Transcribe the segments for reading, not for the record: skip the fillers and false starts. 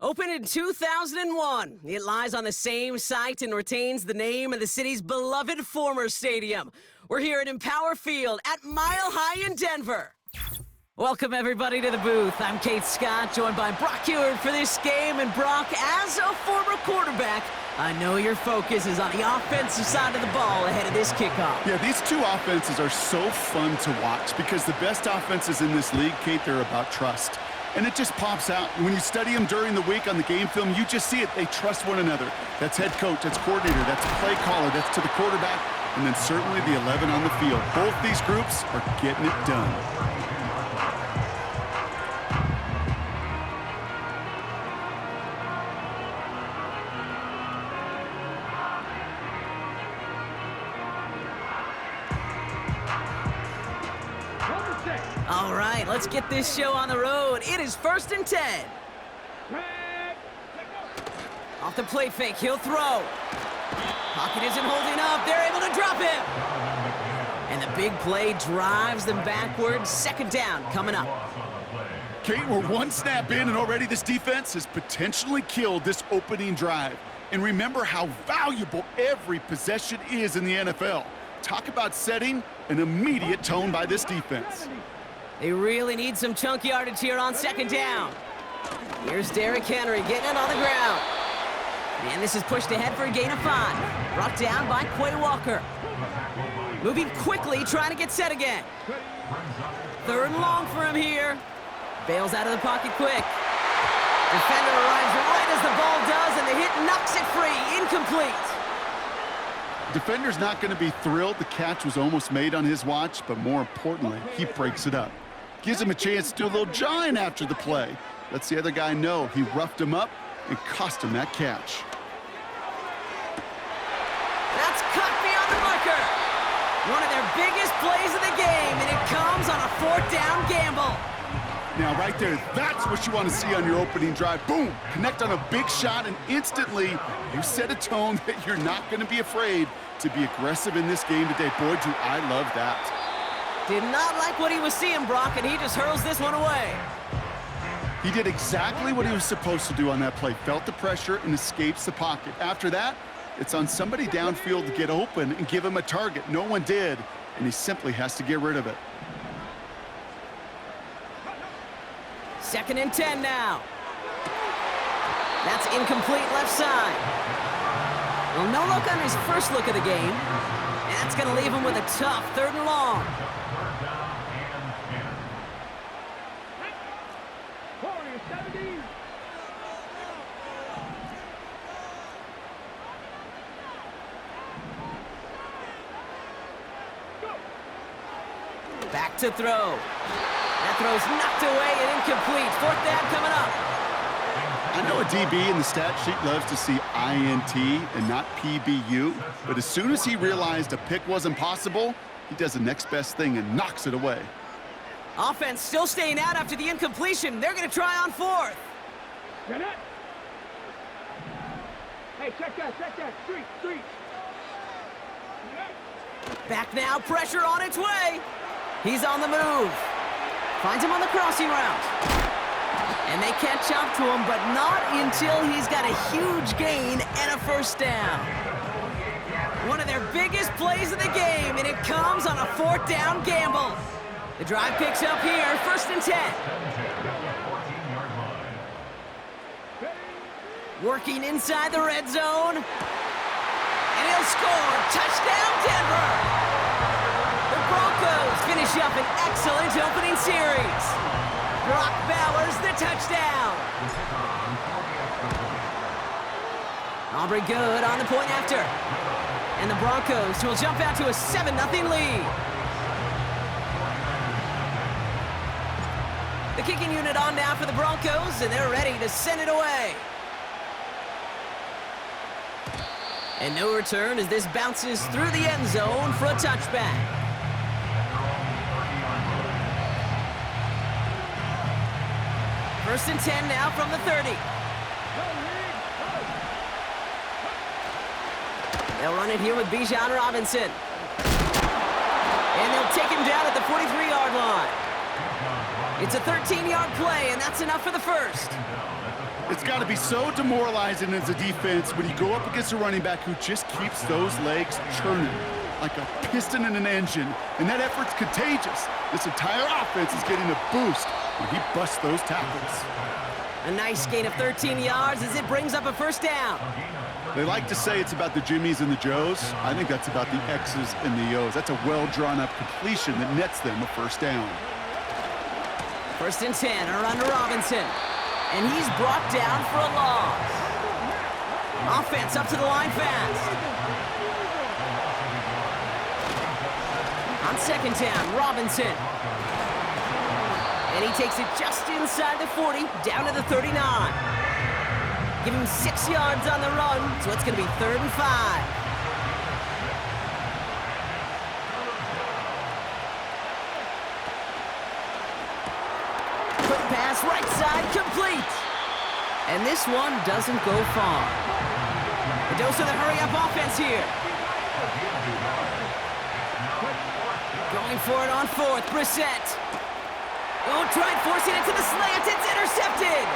Opened in 2001, it lies on the same site and retains the name of the city's beloved former stadium. We're here at Empower Field at Mile High in Denver. Welcome, everybody, to the booth. I'm Kate Scott, joined by Brock Ewart for this game. And Brock, as a former quarterback, I know your focus is on the offensive side of the ball ahead of this kickoff. Yeah, these two offenses are so fun to watch because the best offenses in this league, Kate, they're about trust. And it just pops out. When you study them during the week on the game film, you just see it. They trust one another. That's head coach, that's coordinator, that's play caller, that's to the quarterback, and then certainly the 11 on the field. Both these groups are getting it done. All right, let's get this show on the road. It is 1st and 10. Off the play fake, he'll throw. Pocket isn't holding up. They're able to drop him. And the big play drives them backwards. 2nd down coming up. Kate, we're one snap in, and already this defense has potentially killed this opening drive. And remember how valuable every possession is in the NFL. Talk about setting an immediate tone by this defense. They really need some chunk yardage here on 2nd down. Here's Derrick Henry getting it on the ground. And this is pushed ahead for a gain of 5. Brought down by Quay Walker. Moving quickly, trying to get set again. 3rd and long for him here. Bails out of the pocket quick. Defender arrives right as the ball does, and the hit knocks it free. Incomplete. Defender's not going to be thrilled the catch was almost made on his watch, but more importantly, he breaks it up. Gives him a chance to do a little jawing after the play. Lets the other guy know he roughed him up and cost him that catch. That's cut beyond the marker. One of their biggest plays of the game, and it comes on a 4th down gamble. Now, right there, that's what you want to see on your opening drive. Boom! Connect on a big shot, and instantly you set a tone that you're not going to be afraid to be aggressive in this game today. Boy, do I love that. Did not like what he was seeing, Brock, and he just hurls this one away. He did exactly what he was supposed to do on that play. Felt the pressure and escapes the pocket. After that, it's on somebody downfield to get open and give him a target. No one did, and he simply has to get rid of it. 2nd and 10 now. That's incomplete left side. Well, no look on his first look of the game. And that's going to leave him with a tough 3rd and long. Back to throw. That throw's knocked away and incomplete. 4th down coming up. I know a DB in the stat sheet loves to see INT and not PBU, but as soon as he realized a pick wasn't possible, he does the next best thing and knocks it away. Offense still staying out after the incompletion. They're going to try on 4th. Get it? Hey, check that. Street. Back now, pressure on its way. He's on the move. Finds him on the crossing route. And they catch up to him, but not until he's got a huge gain and a 1st down. One of their biggest plays of the game, and it comes on a 4th down gamble. The drive picks up here, 1st and 10. Working inside the red zone. And he'll score. Touchdown, Denver! The Broncos finish up an excellent opening series. Brock Bowers, the touchdown. Aubrey good on the point after. And the Broncos will jump out to a 7-0 lead. The kicking unit on now for the Broncos, and they're ready to send it away. And no return as this bounces through the end zone for a touchback. 1st and 10 now from the 30. They'll run it here with Bijan Robinson. And they'll take him down at the 43-yard line. It's a 13-yard play, and that's enough for the 1st. It's got to be so demoralizing as a defense when you go up against a running back who just keeps those legs churning like a piston in an engine, and that effort's contagious. This entire offense is getting a boost when he busts those tackles. A nice gain of 13 yards as it brings up a first down. They like to say it's about the Jimmies and the Joes. I think that's about the X's and the O's. That's a well-drawn-up completion that nets them a first down. 1st and 10 are under Robinson. And he's brought down for a loss. Offense up to the line fast. On 2nd down, Robinson. And he takes it just inside the 40, down to the 39. Give him 6 yards on the run, so it's going to be 3rd and 5. Quick pass, right side, complete. And this one doesn't go far. A dose of the hurry-up offense here. Going for it on 4th, Brissett. Oh, tried forcing it to the slant. It's intercepted.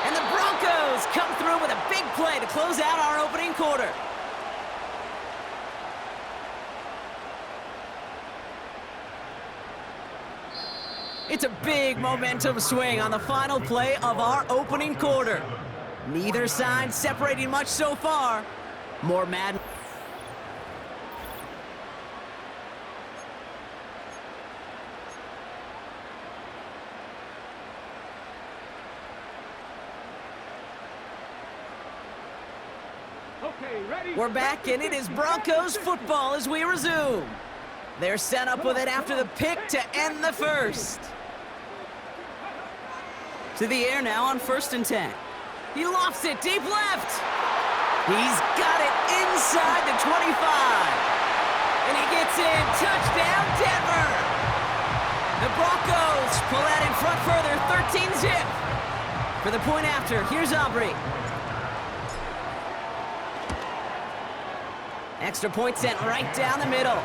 And the Broncos come through with a big play to close out our opening quarter. It's a big momentum swing on the final play of our opening quarter. Neither side separating much so far. More Madden. Okay, ready? We're back, and it is Broncos football as we resume. They're set up with it after the pick to end the first. To the air now on 1st and 10. He lofts it deep left. He's got it inside the 25. And he gets in. Touchdown, Denver. The Broncos pull out in front further, 13-zip. For the point after, here's Aubrey. Extra point sent right down the middle.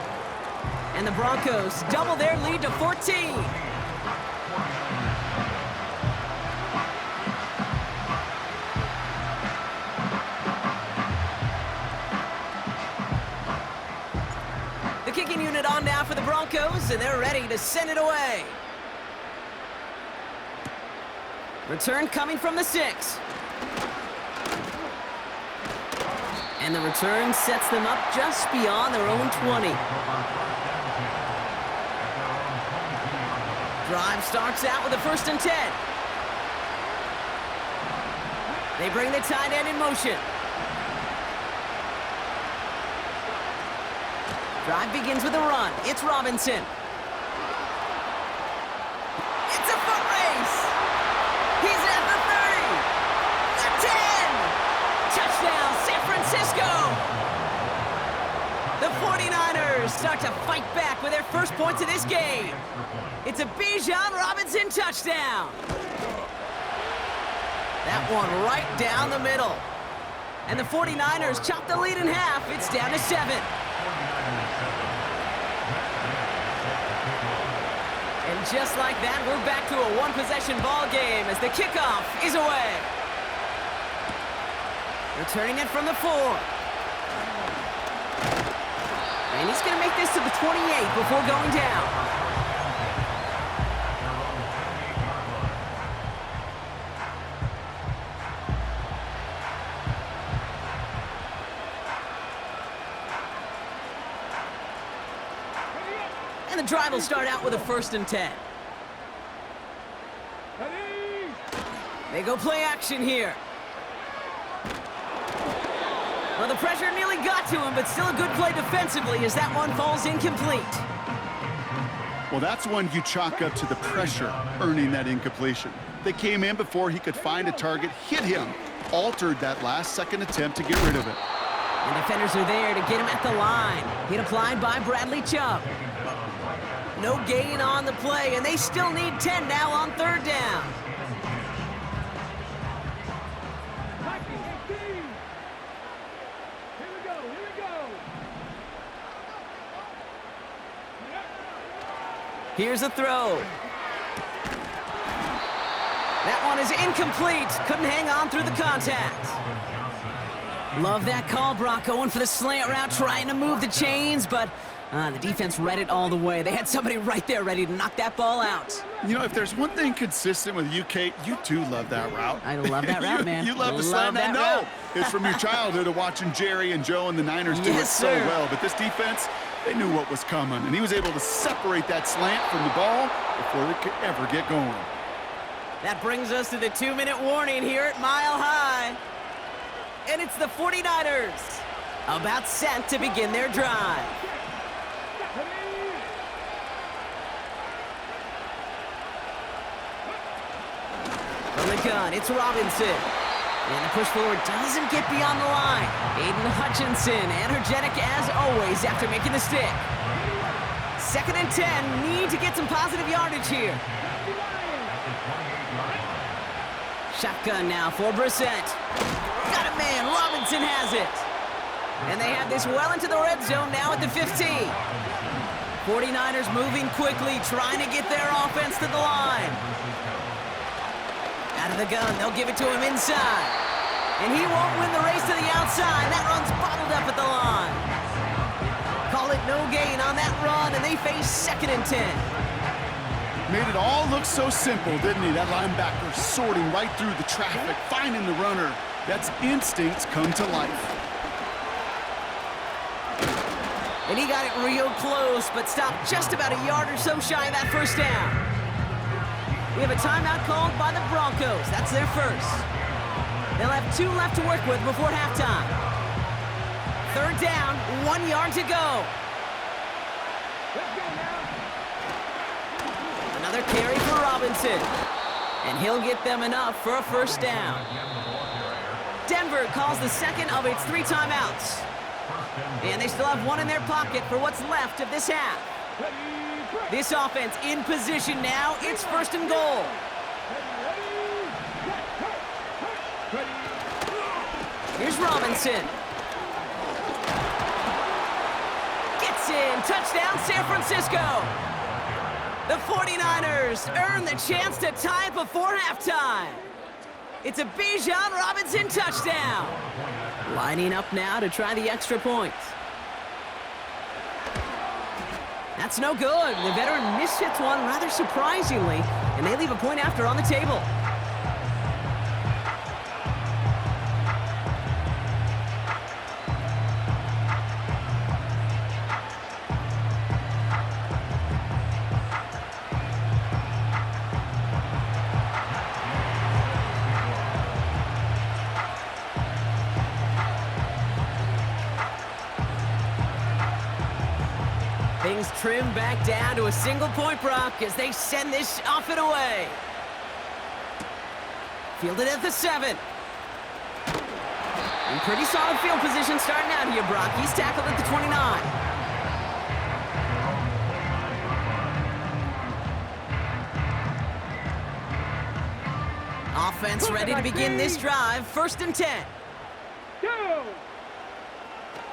And the Broncos double their lead to 14. The kicking unit on now for the Broncos, and they're ready to send it away. Return coming from the 6. And the return sets them up just beyond their own 20. Drive starts out with a 1st and 10. They bring the tight end in motion. Drive begins with a run. It's Robinson. It's a foot race. He's at the 30. The 10. Touchdown, San Francisco. The 49ers start to fight back with their first points of this game. It's a Bijan Robinson touchdown. That one right down the middle. And the 49ers chop the lead in half. It's down to 7. And just like that, we're back to a one-possession ball game as the kickoff is away. Returning it from the 4. And he's going to make this to the 28 before going down. And the drive will start out with a 1st and 10. Ready? They go play action here. Well, the pressure nearly got to him, but still a good play defensively as that one falls incomplete. Well, that's one you chalk up to the pressure earning that incompletion. They came in before he could find a target, hit him, altered that last-second attempt to get rid of it. And defenders are there to get him at the line. Hit applied by Bradley Chubb. No gain on the play, and they still need 10 now on 3rd down. Attacking 18. Here we go, here we go. Yep. Here's a throw. That one is incomplete. Couldn't hang on through the contact. Love that call, Brock. Going for the slant route, trying to move the chains, but the defense read it all the way. They had somebody right there ready to knock that ball out. You know, if there's one thing consistent with you, Kate, you do love that route. I love that route, man. You love the slant. I know. It's from your childhood of watching Jerry and Joe and the Niners do it so well. But this defense, they knew what was coming, and he was able to separate that slant from the ball before it could ever get going. That brings us to the 2-minute warning here at Mile High. And it's the 49ers about set to begin their drive. From the gun, it's Robinson. And the push forward doesn't get beyond the line. Aiden Hutchinson, energetic as always after making the stick. 2nd and 10, need to get some positive yardage here. Shotgun now for Brissett. Got it, man. Robinson has it. And they have this well into the red zone now at the 15. 49ers moving quickly, trying to get their offense to the line. Out of the gun, they'll give it to him inside. And he won't win the race to the outside. That run's bottled up at the line. Call it no gain on that run, and they face 2nd and 10. Made it all look so simple, didn't he? That linebacker sorting right through the traffic, finding the runner. That's instincts come to life. And he got it real close, but stopped just about a yard or so shy of that first down. We have a timeout called by the Broncos. That's their first. They'll have 2 left to work with before halftime. 3rd down, 1 yard to go. Another carry for Robinson. And he'll get them enough for a first down. Denver calls the second of its 3 timeouts. And they still have 1 in their pocket for what's left of this half. This offense in position now. It's 1st and goal. Here's Robinson. Gets in. Touchdown, San Francisco. The 49ers earn the chance to tie it before halftime. It's a Bijan Robinson touchdown. Lining up now to try the extra point. That's no good. The veteran mishits one rather surprisingly, and they leave a point after on the table. Things trim back down to a single point, Brock, as they send this off and away. Fielded at the 7. In pretty solid field position starting out here, Brock. He's tackled at the 29. Offense ready to begin this drive. 1st and 10.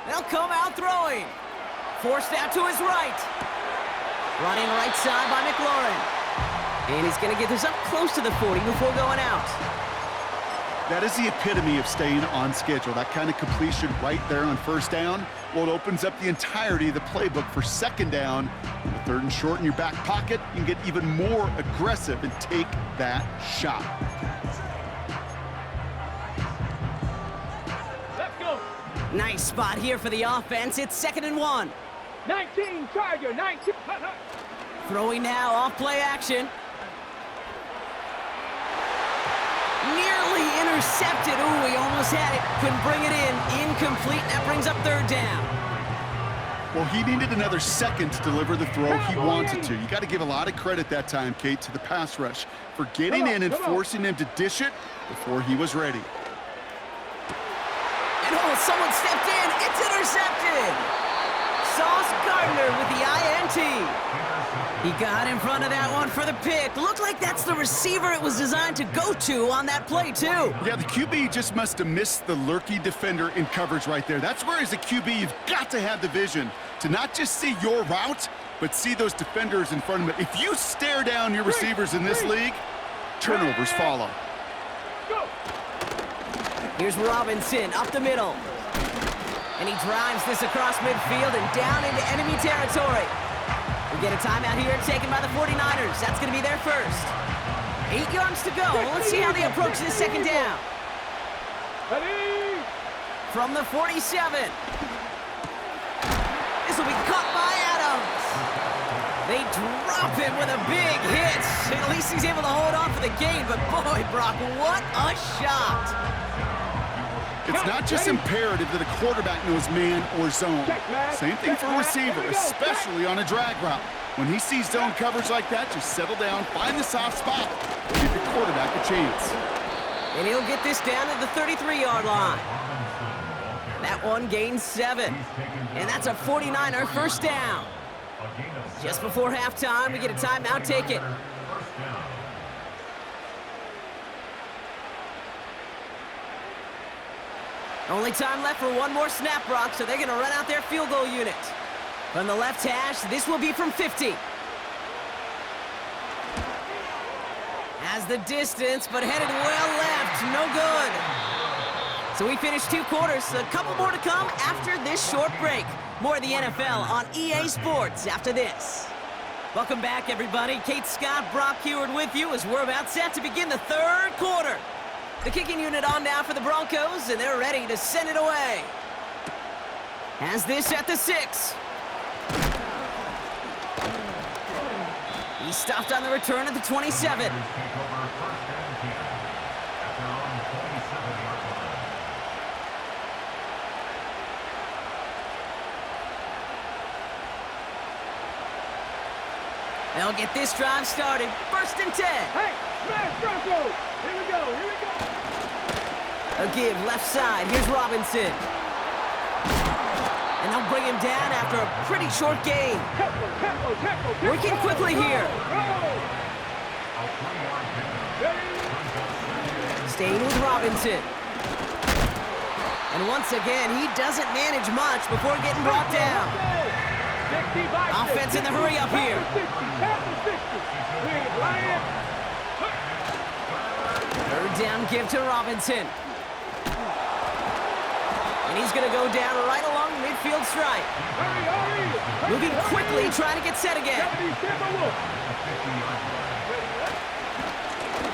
They'll come out throwing. Forced out to his right. Running right side by McLaurin. And he's going to get this up close to the 40 before going out. That is the epitome of staying on schedule. That kind of completion right there on 1st down. Well, it opens up the entirety of the playbook for 2nd down. With 3rd and short in your back pocket, you can get even more aggressive and take that shot. Let's go. Nice spot here for the offense. It's 2nd and 1. 19, Tiger, 19. Throwing now, off play action. Nearly intercepted. Ooh, he almost had it. Couldn't bring it in. Incomplete. That brings up 3rd down. Well, he needed another second to deliver the throw he wanted to. You got to give a lot of credit that time, Kate, to the pass rush for getting in and forcing him to dish it before he was ready. And oh, someone stepped in. It's intercepted. Sauce Gardner with the INT. He got in front of that one for the pick. Looked like that's the receiver it was designed to go to on that play, too. Yeah, the QB just must have missed the lurky defender in coverage right there. That's where, as a QB, you've got to have the vision to not just see your route, but see those defenders in front of it. If you stare down your receivers in this league, Turnovers follow. Go. Here's Robinson up the middle. And he drives this across midfield and down into enemy territory. We get a timeout here taken by the 49ers. That's going to be their first. 8 yards to go. Let's see how they approach this second down. Ready. From the 47. This will be caught by Adams. They drop him with a big hit. At least he's able to hold on for the gain, but boy, Brock, what a shot. It's not just imperative that a quarterback knows man or zone. Same thing for a receiver, especially on a drag route. When he sees zone coverage like that, just settle down, find the soft spot, give your quarterback a chance. And he'll get this down at the 33-yard line. That one gains 7. And that's a 49er first down. Just before halftime, we get a timeout taken. Only time left for one more snap, Brock, so they're going to run out their field goal unit. From the left hash, this will be from 50. Has the distance, but headed well left. No good. So we finished 2 quarters. A couple more to come after this short break. More of the NFL on EA Sports after this. Welcome back, everybody. Kate Scott, Brock Heward with you as we're about set to begin the third quarter. The kicking unit on now for the Broncos, and they're ready to send it away. Has this at the 6. He's stopped on the return at the 27. They'll get this drive started. First and 10. Hey, smash Broncos. Here we go. Here we go. A give left side. Here's Robinson. And they'll bring him down after a pretty short game. Tempo. Working quickly here. Staying with Robinson. And once again, he doesn't manage much before getting brought down. Offense in the hurry up here. Third down give to Robinson. And he's going to go down right along the midfield stripe. Moving quickly, trying to get set again.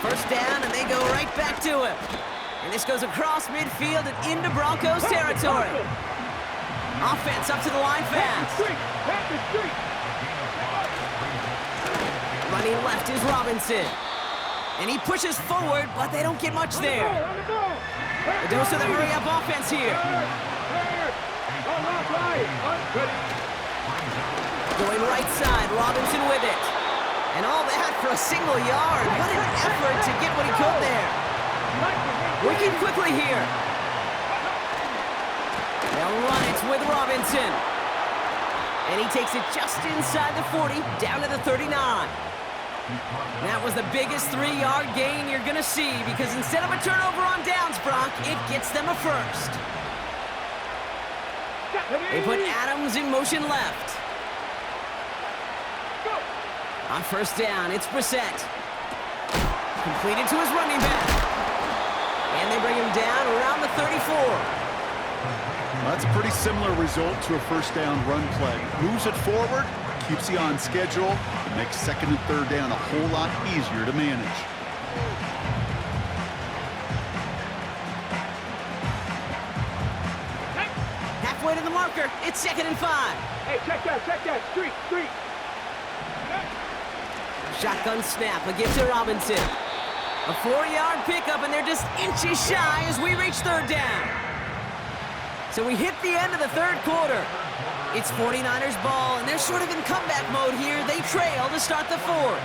First down, and they go right back to him. And this goes across midfield and into Broncos territory. Offense up to the line fast. Running left is Robinson. And he pushes forward, but they don't get much there. A dose of the hurry-up offense here. Going right side, Robinson with it. And all that for a single yard. What an effort to get what he could there. Working quickly here. They'll run it with Robinson. And he takes it just inside the 40, down to the 39. That was the biggest 3-yard gain you're going to see because instead of a turnover on downs, Brock, it gets them a first. They put Adams in motion left. On first down, it's Brissett. Completed to his running back. And they bring him down around the 34. Well, that's a pretty similar result to a first down run play. Moves it forward, keeps you on schedule, and makes second and third down a whole lot easier to manage. Halfway to the marker, it's second and 5. Hey, check that, street. Shotgun snap, a give to Robinson. A 4-yard pickup, and they're just inches shy as we reach third down. So we hit the end of the third quarter. It's 49ers ball, and they're sort of in comeback mode here. They trail to start the fourth.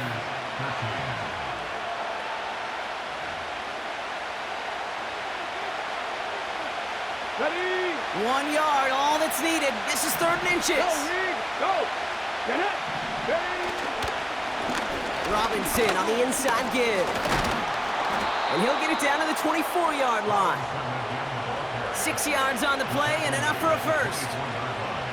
Ready? 1 yard, all that's needed. This is third and inches. Go, Reed, go. Get it. Ready? Robinson on the inside give. And he'll get it down to the 24-yard line. 6 yards on the play and enough for a first.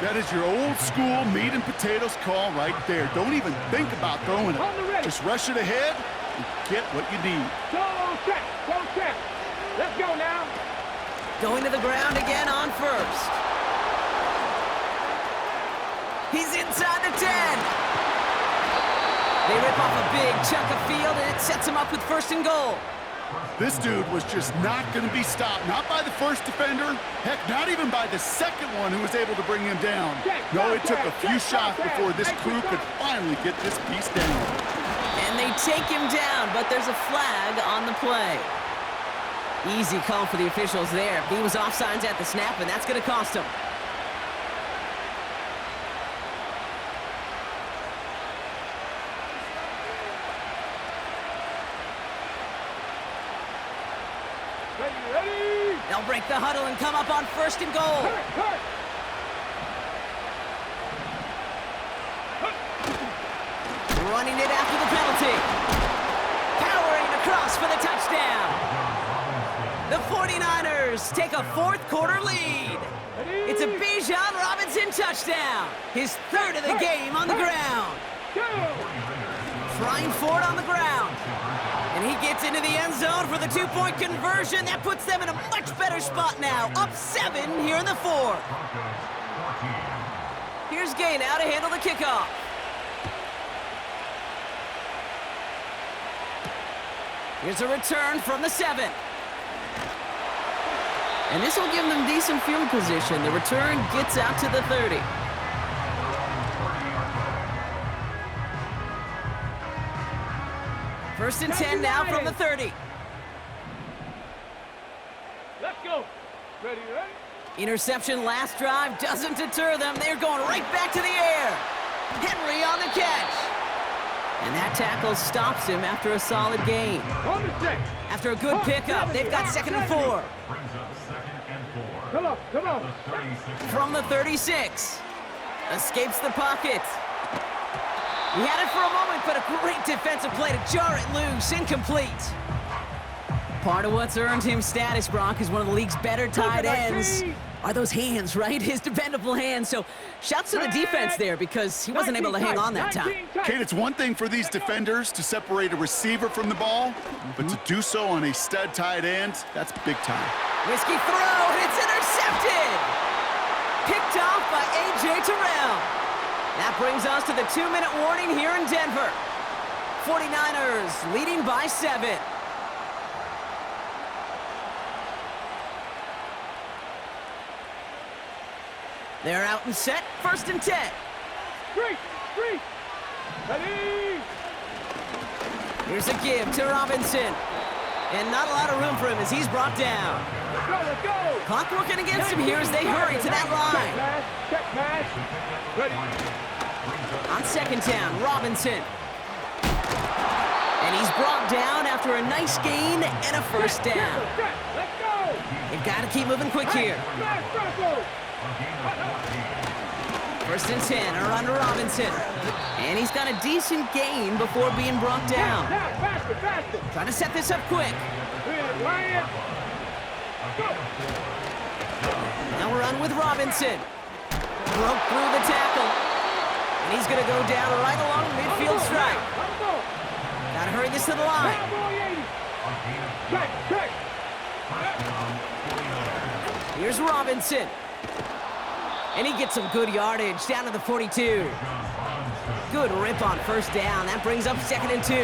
That is your old school meat and potatoes call right there. Don't even think about throwing it. Just rush it ahead and get what you need. Solo set. Solo set. Let's go now. Going to the ground again on first. He's inside the 10. They rip off a big chunk of field, and it sets him up with 1st and goal. This dude was just not going to be stopped. Not by the first defender. Heck, not even by the second one who was able to bring him down. No, it took a few shots before this crew could finally get this piece down. And they take him down, but there's a flag on the play. Easy call for the officials there. He was offsides at the snap, and that's going to cost him. Ready? They'll break the huddle and come up on 1st and goal. Hurt. Running it after the penalty. Powering across for the touchdown. The 49ers take a 4th quarter lead. It's a Bijan Robinson touchdown. His 3rd of the game on the ground. Trying for it on the ground. And he gets into the end zone for the 2-point conversion. That puts them in a much better spot now. Up 7 here in the 4th. Here's Gay now to handle the kickoff. Here's a return from the 7. And this will give them decent field position. The return gets out to the 30. First and 10 now from the 30. Let's go. Ready? Interception last drive doesn't deter them. They're going right back to the air. Henry on the catch. And that tackle stops him after a solid gain. On the set. After a good pickup, they've got 2nd and 4. Come on. From the 36. Escapes the pocket. He had it for a moment, but a great defensive play to jar it loose. Incomplete. Part of what's earned him status, Brock, is one of the league's better tight ends. Are those hands, right? His dependable hands. So shouts to the defense there because he wasn't able to hang on that time. Kate, it's one thing for these defenders to separate a receiver from the ball, but to do so on a stud tight end, that's big time. Risky throw, and it's intercepted. Picked off by A.J. Terrell. That brings us to the 2-minute warning here in Denver. 49ers leading by 7. They're out and set, 1st and 10. Three. Ready? Here's a give to Robinson. And not a lot of room for him as he's brought down. Let's go. Clock working against him here as they hurry to that line. Check pass. Ready? On 2nd down, Robinson. And he's brought down after a nice gain and a 1st down. Let's go. They've got to keep moving quick here. 1st and 10, a run to Robinson. And he's got a decent gain before being brought down. Faster. Trying to set this up quick. Lion. Go. Now we're on with Robinson. Broke through the tackle. And he's going to go down right along the midfield stripe. Got to hurry this to the line. Check. Here's Robinson. And he gets some good yardage down to the 42. Good rip on 1st down. That brings up 2nd and 2.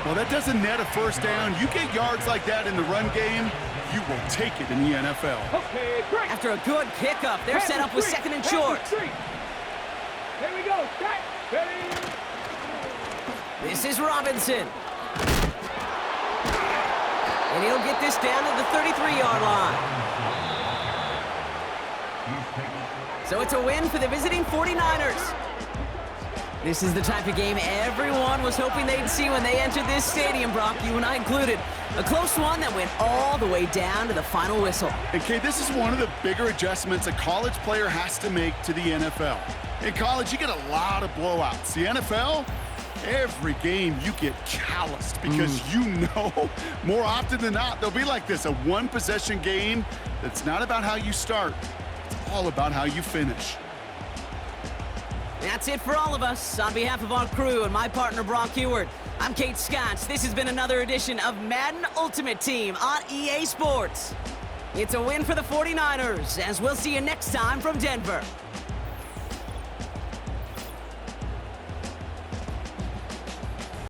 Well, that doesn't net a 1st down. You get yards like that in the run game, you will take it in the NFL. Okay, great. After a good pickup, they're set up with 2nd and short. Here we go. Set. Ready. This is Robinson. And he'll get this down to the 33-yard line. So it's a win for the visiting 49ers. This is the type of game everyone was hoping they'd see when they entered this stadium, Brock, you and I included. A close one that went all the way down to the final whistle. And Kate, this is one of the bigger adjustments a college player has to make to the NFL. In college, you get a lot of blowouts. The NFL, every game you get calloused because you know more often than not they'll be like this, a one-possession game that's not about how you start. It's all about how you finish. That's it for all of us. On behalf of our crew and my partner, Brock Heward, I'm Kate Scott. This has been another edition of Madden Ultimate Team on EA Sports. It's a win for the 49ers, as we'll see you next time from Denver.